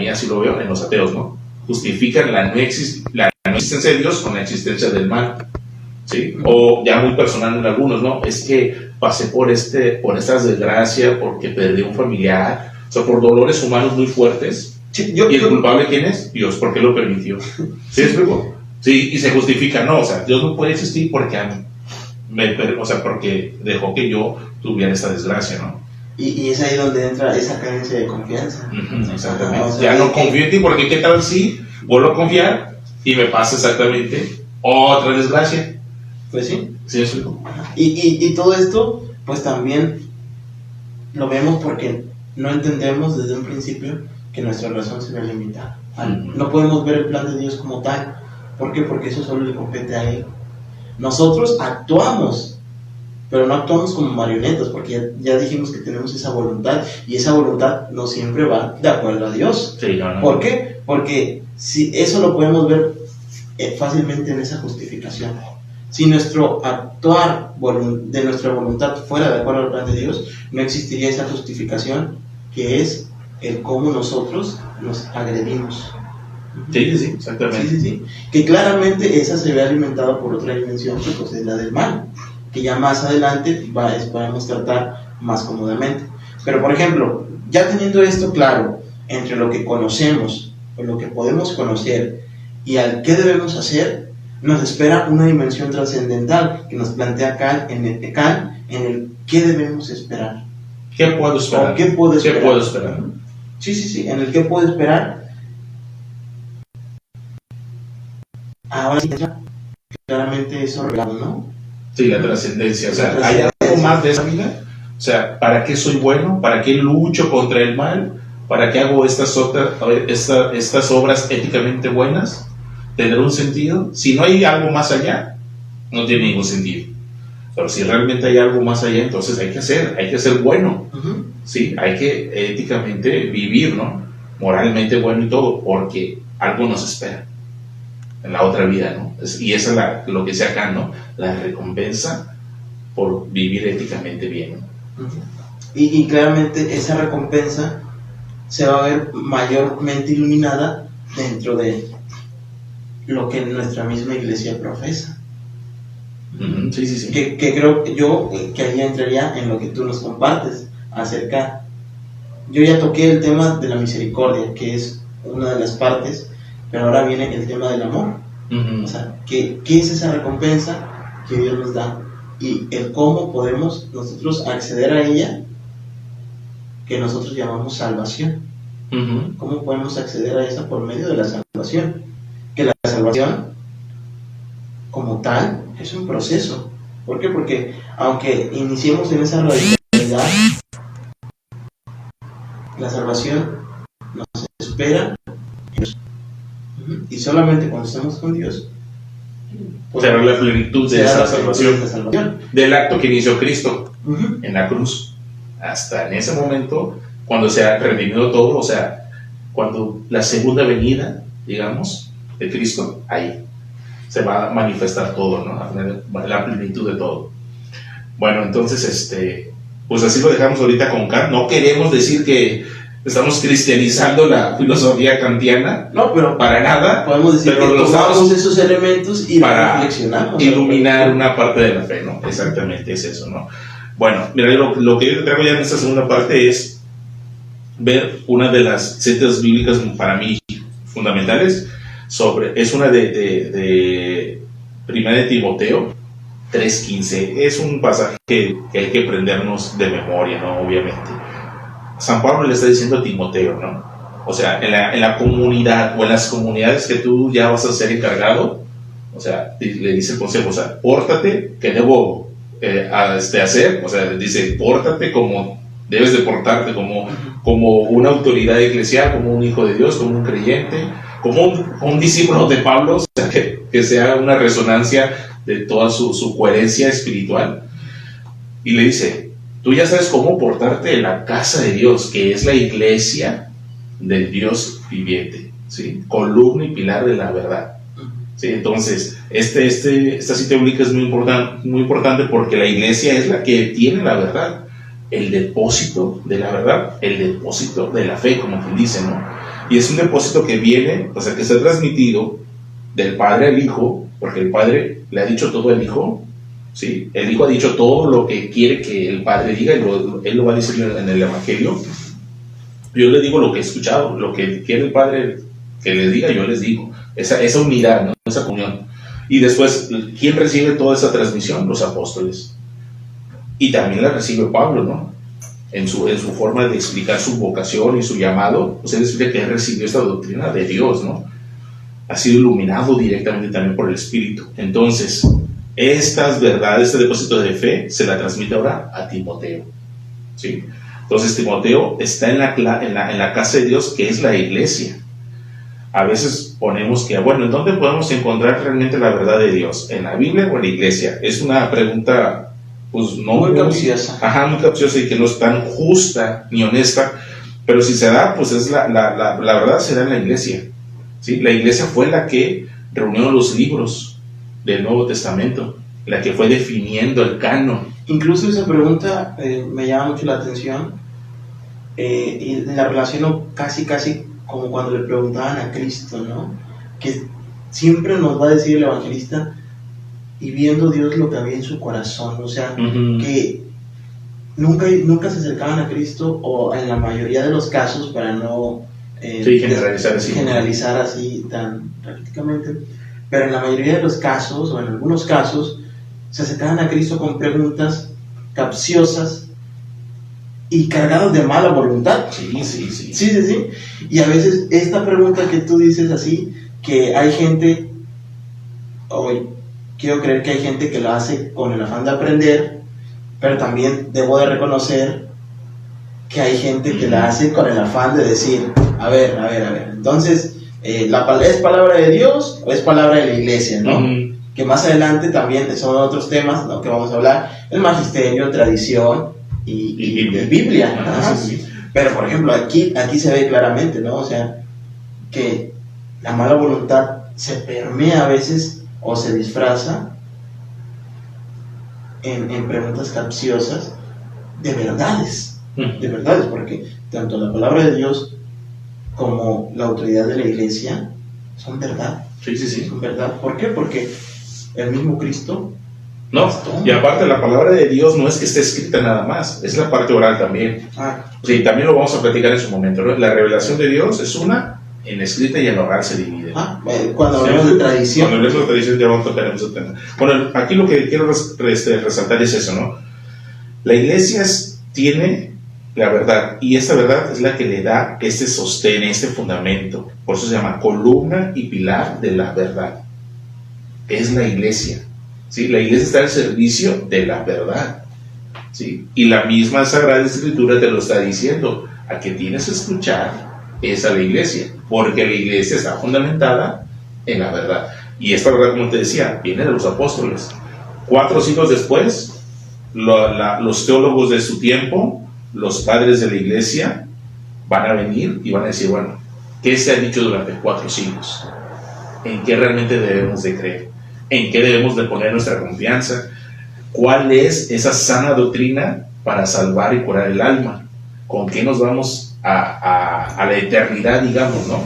así lo veo, en los ateos, ¿no? Justifican la no existencia de Dios con la existencia del mal, ¿sí? O ya muy personal en algunos, ¿no? Es que pasé por esta desgracia porque perdí un familiar, O sea, por dolores humanos muy fuertes. Sí, ¿Y el culpable quién es? Dios, ¿por qué lo permitió? ¿Sí explico? Sí, y se justifica, no, o sea, Dios no puede existir porque porque dejó que yo tuviera esta desgracia, ¿no? Y es ahí donde entra esa carencia de confianza. Exactamente. O sea, ya no confío en ti porque qué tal si vuelvo a confiar y me pasa exactamente otra desgracia. Pues sí. ¿Sí explico? Y todo esto, pues también lo vemos porque no entendemos desde un principio que nuestra razón se ve limitada. No podemos ver el plan de Dios como tal. ¿Por qué? Porque eso solo le compete a Él. Nosotros actuamos, pero no actuamos como marionetas, porque ya dijimos que tenemos esa voluntad, y esa voluntad no siempre va de acuerdo a Dios. Sí, no. ¿Por qué? Porque si eso lo podemos ver fácilmente en esa justificación. Si nuestro actuar de nuestra voluntad fuera de acuerdo al plan de Dios, no existiría esa justificación, que es el cómo nosotros nos agredimos. Sí, exactamente. Sí. Que claramente esa se ve alimentada por otra dimensión, que pues es la del mal, que ya más adelante podemos tratar más cómodamente. Pero por ejemplo, ya teniendo esto claro, entre lo que conocemos, o lo que podemos conocer, y al qué debemos hacer, nos espera una dimensión trascendental que nos plantea Kant en el qué debemos esperar. ¿Qué puedo esperar? ¿Qué puedo esperar? ¿Qué puedo esperar? Sí, en el qué puedo esperar. Ahora sí, claramente eso regalo, ¿no? Sí, la trascendencia. O sea, ¿hay algo más de esa vida? O sea, ¿para qué soy bueno? ¿Para qué lucho contra el mal? ¿Para qué hago estas obras éticamente buenas? ¿Tendrá un sentido? Si no hay algo más allá, no tiene ningún sentido. Pero si realmente hay algo más allá, entonces hay que ser bueno. Sí, hay que éticamente vivir, ¿no? Moralmente bueno y todo, porque algo nos espera en la otra vida, ¿no? Y esa es lo que sea acá, ¿no? La recompensa por vivir éticamente bien, ¿no? Y claramente esa recompensa se va a ver mayormente iluminada dentro de lo que nuestra misma iglesia profesa. Sí. Que creo yo que ahí entraría en lo que tú nos compartes acerca. Yo ya toqué el tema de la misericordia, que es una de las partes, pero ahora viene el tema del amor. O sea, ¿qué es esa recompensa que Dios nos da? Y el cómo podemos nosotros acceder a ella, que nosotros llamamos salvación. ¿Cómo podemos acceder a esa? Por medio de la salvación. Que la salvación, como tal, es un proceso. ¿Por qué? Porque aunque iniciemos en esa radicalidad, la salvación nos espera y solamente cuando estamos con Dios será la plenitud de esa salvación, del acto que inició Cristo en la cruz. Hasta en ese momento, cuando se ha redimido todo, o sea, cuando la segunda venida, digamos, de Cristo, ahí se va a manifestar todo, ¿no? La plenitud de todo. Bueno, entonces, pues así lo dejamos ahorita con Kant. No queremos decir que estamos cristianizando la filosofía kantiana, no, pero para nada. Podemos decir pero que tomamos esos elementos y para reflexionamos, iluminar una parte de la fe, ¿no? Exactamente, es eso, ¿no? Bueno, mira, lo que yo te traigo ya en esta segunda parte es ver una de las citas bíblicas para mí fundamentales. Es una de Primera de Timoteo 3:15. Es un pasaje que hay que aprendernos de memoria, ¿no? Obviamente. San Pablo le está diciendo a Timoteo, ¿no? O sea, en la comunidad o en las comunidades que tú ya vas a ser encargado, o sea, le dice el consejo, o sea, pórtate, que debo hacer, o sea, dice, pórtate como debes de portarte, como una autoridad eclesial, como un hijo de Dios, como un creyente, como un discípulo de Pablo, o sea, que sea una resonancia de toda su coherencia espiritual. Y le dice, tú ya sabes cómo portarte en la casa de Dios, que es la iglesia del Dios viviente, ¿sí? Columna y pilar de la verdad. ¿Sí? Entonces, esta cita bíblica es muy importante porque la iglesia es la que tiene la verdad, el depósito de la verdad, el depósito de la fe, como quien dice, ¿no? Y es un depósito que viene, o sea, que se ha transmitido del Padre al Hijo, porque el Padre le ha dicho todo al Hijo, ¿sí? El Hijo ha dicho todo lo que quiere que el Padre diga, y él lo va a decir en el Evangelio. Yo les digo lo que he escuchado, lo que quiere el Padre que les diga, yo les digo. Esa unidad, ¿no? Esa comunión. Y después, ¿quién recibe toda esa transmisión? Los apóstoles. Y también la recibe Pablo, ¿no? En su forma de explicar su vocación y su llamado, pues él explica que él recibió esta doctrina de Dios, ¿no? Ha sido iluminado directamente también por el Espíritu. Entonces, estas verdades, este depósito de fe, se la transmite ahora a Timoteo, ¿sí? Entonces, Timoteo está en la casa de Dios, que es la iglesia. A veces ponemos que, bueno, ¿en dónde podemos encontrar realmente la verdad de Dios? ¿En la Biblia o en la iglesia? Es una pregunta, pues, no muy capciosa. Ajá, muy capciosa y que no es tan justa ni honesta, pero si se da, pues es la verdad se da en la iglesia, ¿sí? La iglesia fue la que reunió los libros del Nuevo Testamento, la que fue definiendo el canon. Incluso esa pregunta me llama mucho la atención y la relaciono casi como cuando le preguntaban a Cristo, ¿no? Que siempre nos va a decir el evangelista, y viendo Dios lo que había en su corazón, o sea, que nunca se acercaban a Cristo, o en la mayoría de los casos, para no generalizar así tan prácticamente, pero en la mayoría de los casos, o en algunos casos, se acercaban a Cristo con preguntas capciosas y cargados de mala voluntad. Sí. Y a veces esta pregunta que tú dices así, que hay gente, quiero creer que hay gente que lo hace con el afán de aprender, pero también debo de reconocer que hay gente que la hace con el afán de decir, a ver, entonces, ¿es palabra de Dios o es palabra de la iglesia, no? Que más adelante también son otros temas, ¿no?, que vamos a hablar, el magisterio, tradición y Biblia. Sí. Pero por ejemplo aquí se ve claramente, ¿no? O sea, que la mala voluntad se permea a veces o se disfraza en preguntas capciosas de verdades, porque tanto la palabra de Dios como la autoridad de la iglesia son verdad. Sí. Son verdad. ¿Por qué? Porque el mismo Cristo. No, y aparte la palabra de Dios no es que esté escrita nada más, es la parte oral también. Sí, también lo vamos a platicar en su momento, ¿no? La revelación de Dios es una, en escrita y en oral se divide. Cuando hablamos de tradición. Cuando hablamos de tradición ya vamos a tocar ese tema. Bueno, aquí lo que quiero resaltar es eso, ¿no? La iglesia tiene la verdad, y esta verdad es la que le da este sostén, este fundamento. Por eso se llama columna y pilar de la verdad. Es la iglesia. ¿Sí? La iglesia está al servicio de la verdad, ¿sí? Y la misma Sagrada Escritura te lo está diciendo, a que tienes que escuchar es a la iglesia, porque la iglesia está fundamentada en la verdad. Y esta verdad, como te decía, viene de los apóstoles. 4 siglos después, los teólogos de su tiempo, los padres de la iglesia, van a venir y van a decir, bueno, ¿qué se ha dicho durante 4 siglos? ¿En qué realmente debemos de creer? ¿En qué debemos de poner nuestra confianza? ¿Cuál es esa sana doctrina para salvar y curar el alma? ¿Con qué nos vamos a la eternidad, digamos, no?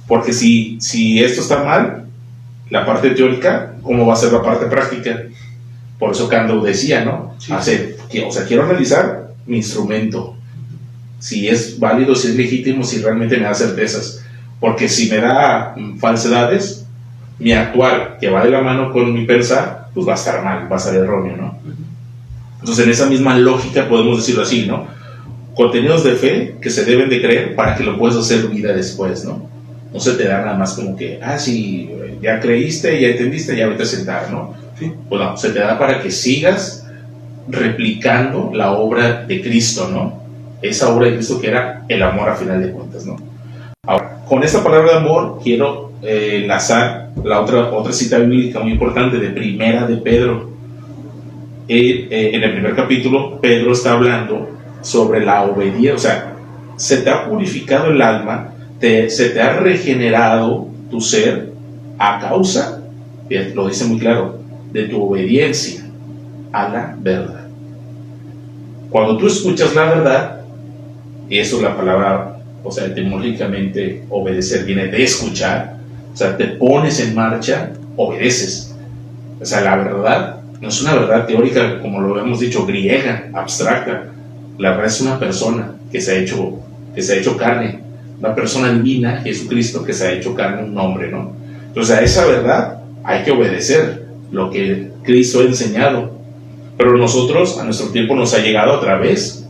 Porque si esto está mal, la parte teórica, ¿cómo va a ser la parte práctica? Por eso Cando decía, ¿no? Sí. Quiero analizar mi instrumento, si es válido, si es legítimo, si realmente me da certezas. Porque si me da falsedades, mi actuar, que va de la mano con mi pensar, pues va a estar mal, va a ser erróneo, ¿no? Entonces, en esa misma lógica podemos decirlo así, ¿no? Contenidos de fe que se deben de creer para que lo puedas hacer vida después, ¿no? No se te da nada más como que, sí, ya creíste, ya entendiste, ya vete a sentar, ¿no? Sí. Pues no, se te da para que sigas replicando la obra de Cristo, ¿no? Esa obra de Cristo que era el amor a final de cuentas, ¿no? Ahora, con esta palabra de amor quiero enlazar la otra cita bíblica muy importante de Primera de Pedro. En el primer capítulo, Pedro está hablando sobre la obediencia, o sea, se te ha purificado el alma, se te ha regenerado tu ser a causa, lo dice muy claro, de tu obediencia a la verdad. Cuando tú escuchas la verdad, y eso es la palabra, o sea, etimológicamente obedecer viene de escuchar, o sea, te pones en marcha, obedeces. O sea, la verdad no es una verdad teórica, como lo hemos dicho, griega, abstracta. La verdad es una persona que se ha hecho que se ha hecho carne, una persona divina, Jesucristo, que se ha hecho carne, un hombre, ¿no? Entonces a esa verdad hay que obedecer lo que Cristo ha enseñado, pero nosotros, a nuestro tiempo, nos ha llegado a través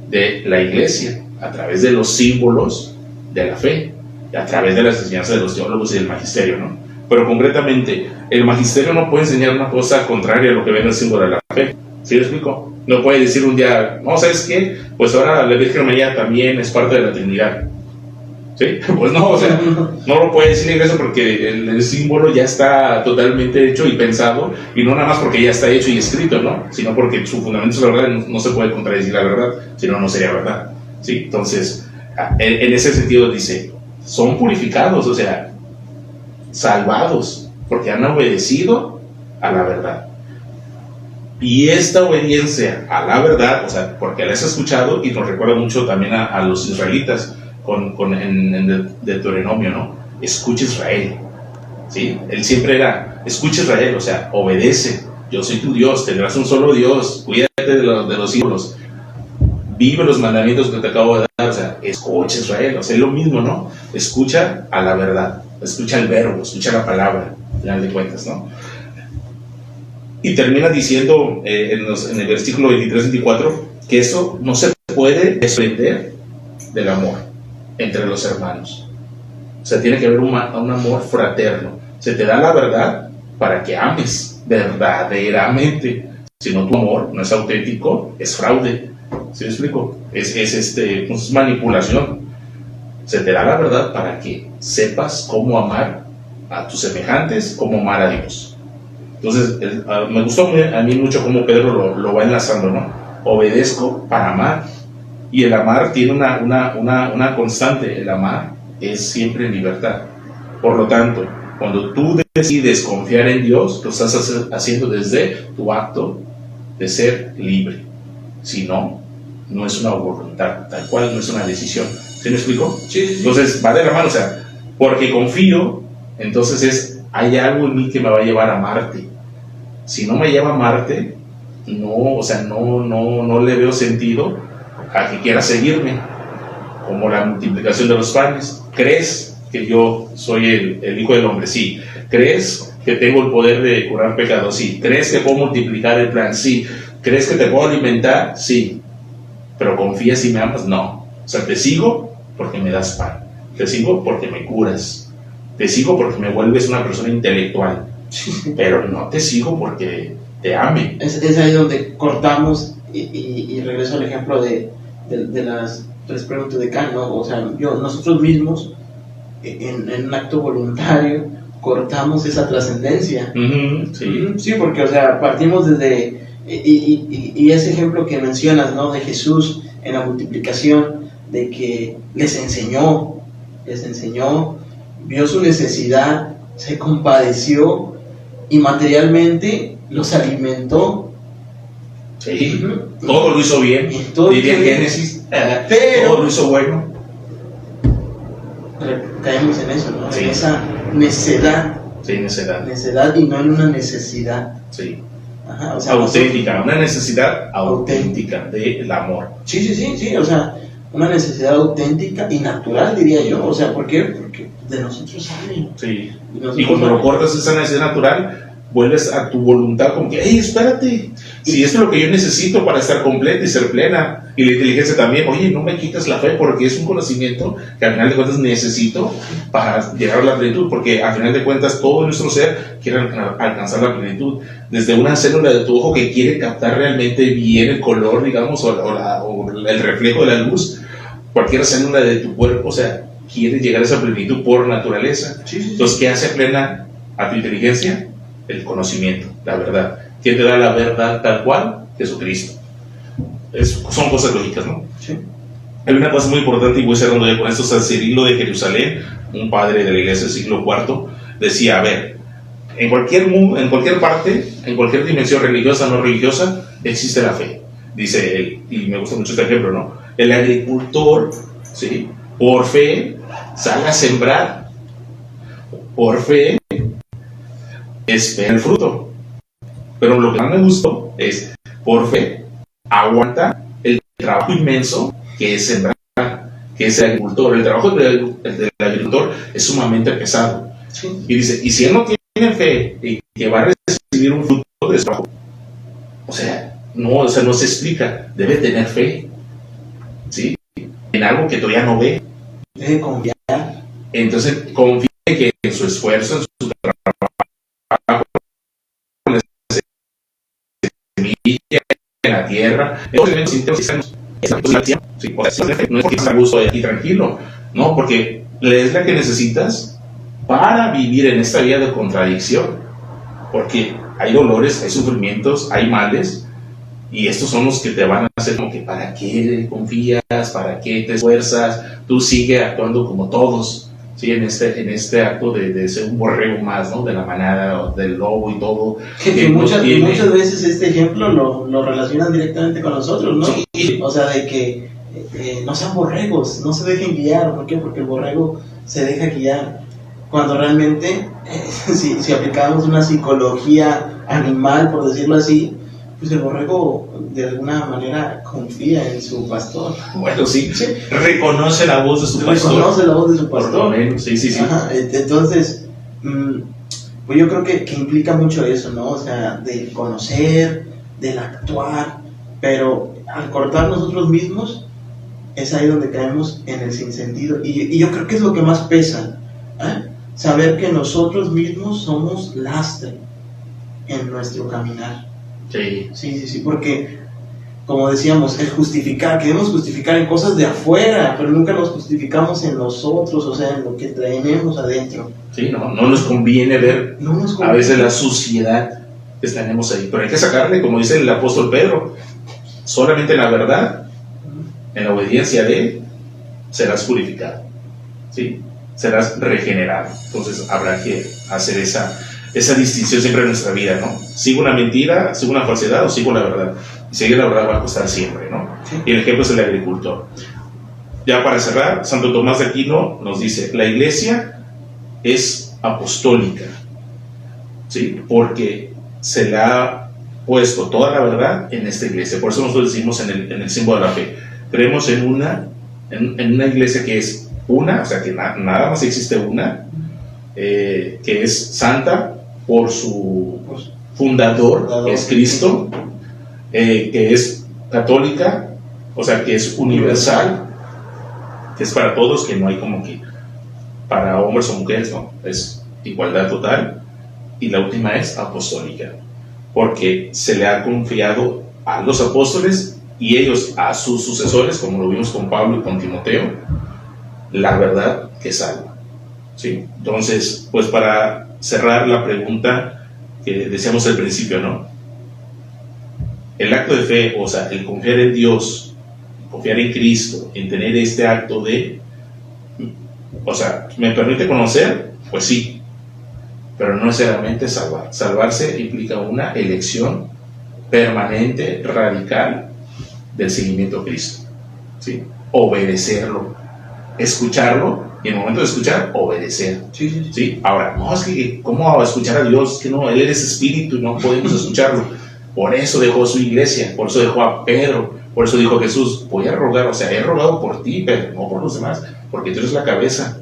de la iglesia, a través de los símbolos de la fe, a través de las enseñanzas de los teólogos y del magisterio, ¿no? Pero concretamente, el magisterio no puede enseñar una cosa contraria a lo que ve en el símbolo de la fe. ¿Sí lo explico? No puede decir un día, no, ¿sabes qué? Pues ahora la Virgen María también es parte de la Trinidad. ¿Sí? Pues no, o sea, no lo puede decir la iglesia porque el símbolo ya está totalmente hecho y pensado, y no nada más porque ya está hecho y escrito, ¿no? Sino porque su fundamento es la verdad, no se puede contradecir la verdad, si no, no sería verdad. ¿Sí? Entonces, en ese sentido dice, son purificados, o sea, salvados, porque han obedecido a la verdad. Y esta obediencia a la verdad, o sea, porque la has escuchado, y nos recuerda mucho también a los israelitas, en Deuteronomio, ¿no? Escucha Israel, ¿sí? Él siempre era, escucha Israel, o sea, obedece, yo soy tu Dios, tendrás un solo Dios, cuídate de los ídolos, vive los mandamientos que te acabo de dar, o sea, escucha Israel, o sea, es lo mismo, ¿no? Escucha a la verdad, escucha el verbo, escucha la palabra, al final de cuentas, ¿no? Y termina diciendo en el versículo 23-24 que eso no se puede desprender del amor entre los hermanos. O sea, tiene que haber un amor fraterno. Se te da la verdad para que ames verdaderamente. Si no, tu amor no es auténtico, es fraude. ¿Sí me explico? Es manipulación. Se te da la verdad para que sepas cómo amar a tus semejantes, cómo amar a Dios. Entonces, me gustó a mí mucho cómo Pedro lo va enlazando, ¿no? Obedezco para amar. Y el amar tiene una constante. El amar es siempre en libertad. Por lo tanto, cuando tú decides confiar en Dios, lo estás haciendo desde tu acto de ser libre. Si no, no es una voluntad, tal cual no es una decisión. ¿Sí me explico? Sí. Entonces, va de la mano, o sea, porque confío, entonces hay algo en mí que me va a llevar a amarte. Si no me lleva a amarte, no, o sea, no le veo sentido a que quieras seguirme, como la multiplicación de los panes. ¿Crees que yo soy el Hijo del Hombre? Sí. ¿Crees que tengo el poder de curar pecados? Sí. ¿Crees que puedo multiplicar el plan? Sí. ¿Crees que te puedo alimentar? Sí. ¿Pero confías y me amas? No. O sea, te sigo porque me das pan, te sigo porque me curas, te sigo porque me vuelves una persona intelectual, pero no te sigo porque te ame. Es ahí donde cortamos y regreso al ejemplo de las tres preguntas de Kant, ¿no? O sea, nosotros mismos, en un acto voluntario, cortamos esa trascendencia. Sí, porque, o sea, partimos desde, y ese ejemplo que mencionas, ¿no? De Jesús en la multiplicación, de que les enseñó, vio su necesidad, se compadeció y materialmente los alimentó. Sí, todo lo hizo bien, diría Génesis, pero todo lo hizo bueno. Caemos en eso, ¿no? Sí. En esa necedad. Sí, Necedad y no en una necesidad. Sí. Ajá, o sea, Auténtica, una necesidad auténtica del amor. Sí, o sea, una necesidad auténtica y natural, diría yo. O sea, ¿por qué? Porque de nosotros sale. Sí. Y cuando lo cortas esa necesidad natural, vuelves a tu voluntad como que, hey, espérate, si esto es lo que yo necesito para estar completa y ser plena. Y la inteligencia también, oye, no me quitas la fe porque es un conocimiento que al final de cuentas necesito para llegar a la plenitud, porque al final de cuentas todo nuestro ser quiere alcanzar la plenitud. Desde una célula de tu ojo que quiere captar realmente bien el color, digamos, o el reflejo de la luz, cualquier célula de tu cuerpo, o sea, quiere llegar a esa plenitud por naturaleza. Entonces, ¿qué hace plena a tu inteligencia? El conocimiento, la verdad. ¿Quién te da la verdad tal cual? Jesucristo. Son cosas lógicas, ¿no? Sí. Hay una cosa muy importante, y voy cerrando ya con esto. San Cirilo de Jerusalén, un padre de la iglesia del siglo IV, decía, a ver, en cualquier parte, en cualquier dimensión religiosa o no religiosa, existe la fe. Dice él, y me gusta mucho este ejemplo, ¿no? El agricultor, ¿sí?, por fe sale a sembrar, por fe espera el fruto. Pero lo que más me gustó es, por fe, aguanta el trabajo inmenso que es sembrar, que es el agricultor. El trabajo del agricultor es sumamente pesado. Sí. Y dice, y si él no tiene fe y que va a recibir un fruto de su trabajo, o sea, no se explica, debe tener fe, ¿sí? En algo que todavía no ve. Debe confiar. Entonces, confía que en su esfuerzo, en su trabajo, en la semilla, en la tierra, sí, o sea, no es que estés a gusto aquí tranquilo, no, porque es la que necesitas para vivir en esta vida de contradicción, porque hay dolores, hay sufrimientos, hay males, y estos son los que te van a hacer como que ¿para qué confías? ¿Para qué te esfuerzas? Tú sigue actuando como todos, ¿sí? En este acto de ser un borrego más, ¿no? De la manada, del lobo y todo. Que muchas veces este ejemplo lo relacionan directamente con nosotros, ¿no? Sí. O sea, de que no sean borregos, no se dejen guiar. ¿Por qué? Porque el borrego se deja guiar. Cuando realmente, si aplicamos una psicología animal, por decirlo así, pues el borrego de alguna manera confía en su pastor. Bueno, sí. Reconoce la voz de su pastor. Reconoce la voz de su pastor. Por lo menos, sí. Ajá. Entonces, pues yo creo que implica mucho eso, ¿no? O sea, del conocer, del actuar, pero al cortar nosotros mismos, es ahí donde caemos en el sinsentido. Y yo creo que es lo que más pesa, ¿eh? Saber que nosotros mismos somos lastre en nuestro caminar. Sí, porque, como decíamos, el justificar, queremos justificar en cosas de afuera, pero nunca nos justificamos en nosotros, o sea, en lo que tenemos adentro. Sí, no nos conviene ver a veces la suciedad que tenemos ahí, pero hay que sacarle, como dice el apóstol Pedro, solamente en la verdad, en la obediencia de él, serás purificado, ¿sí? Serás regenerado. Entonces habrá que hacer esa distinción siempre en nuestra vida, ¿no? ¿Sigo una mentira, sigo una falsedad o sigo la verdad? Y seguir la verdad va a costar siempre, ¿no? Sí. Y el ejemplo es el agricultor. Ya para cerrar, Santo Tomás de Aquino nos dice, la iglesia es apostólica, ¿sí? Porque se le ha puesto toda la verdad en esta iglesia. Por eso nosotros decimos en el símbolo de la fe, creemos en una iglesia que es una, o sea que nada más existe una, que es santa por su fundador, que es Cristo, que es católica, o sea que es universal, que es para todos, que no hay como que para hombres o mujeres, no, es igualdad total. Y la última es apostólica, porque se le ha confiado a los apóstoles y ellos a sus sucesores, como lo vimos con Pablo y con Timoteo, la verdad que salva, ¿sí? Entonces, pues para cerrar la pregunta que decíamos al principio, ¿no? El acto de fe, o sea, el confiar en Dios, confiar en Cristo, en tener este acto de, o sea, ¿me permite conocer? Pues sí, pero no necesariamente salvar. Salvarse implica una elección permanente, radical, del seguimiento a Cristo, ¿sí? Obedecerlo, escucharlo, y en el momento de escuchar, obedecer. Sí. Ahora, no, es que, ¿cómo va a escuchar a Dios? Es que no, Él es espíritu y no podemos escucharlo. Por eso dejó su iglesia, por eso dejó a Pedro, por eso dijo Jesús, voy a rogar, o sea, he rogado por ti, pero no por los demás, porque tú eres la cabeza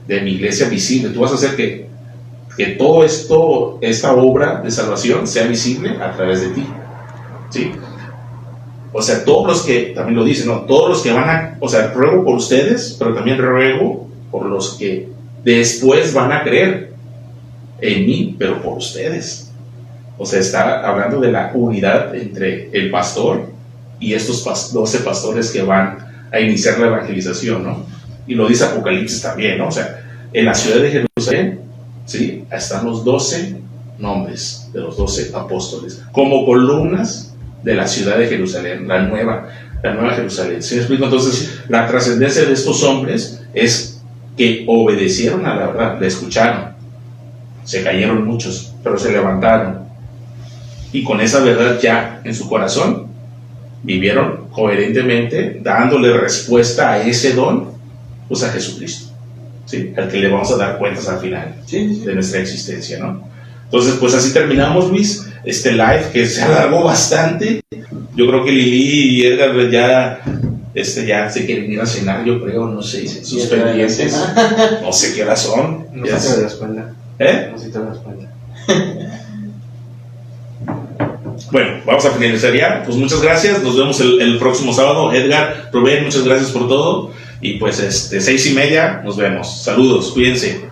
de mi iglesia visible. Tú vas a hacer que todo esto, esta obra de salvación sea visible a través de ti, ¿sí? O sea, todos los que, también lo dicen, ¿no? Todos los que van a, o sea, ruego por ustedes, pero también ruego por los que después van a creer en mí, pero por ustedes. O sea, está hablando de la unidad entre el pastor y estos 12 pastores que van a iniciar la evangelización, ¿no? Y lo dice Apocalipsis también, ¿no? O sea, en la ciudad de Jerusalén, ¿sí? Están los 12 nombres de los 12 apóstoles, como columnas de la ciudad de Jerusalén, la nueva Jerusalén. ¿Sí me explico? Entonces, la trascendencia de estos hombres es que obedecieron a la verdad, la escucharon, se cayeron muchos, pero se levantaron, y con esa verdad ya en su corazón, vivieron coherentemente, dándole respuesta a ese don, pues a Jesucristo, ¿sí? Al que le vamos a dar cuentas al final de nuestra existencia, ¿no? Entonces, pues así terminamos, Luis, este live que se alargó bastante. Yo creo que Lili y Edgar ya Ya se quieren ir a cenar, yo creo, no sé, sus Ya te da la pendientes. cena. No sé qué horas son. No Ya se sé. te das cuenta. ¿Eh? No se te das cuenta. Bueno, vamos a finalizar ya. Pues muchas gracias. Nos vemos el próximo sábado. Edgar, Rubén, muchas gracias por todo. Y pues 6:30 nos vemos. Saludos, cuídense.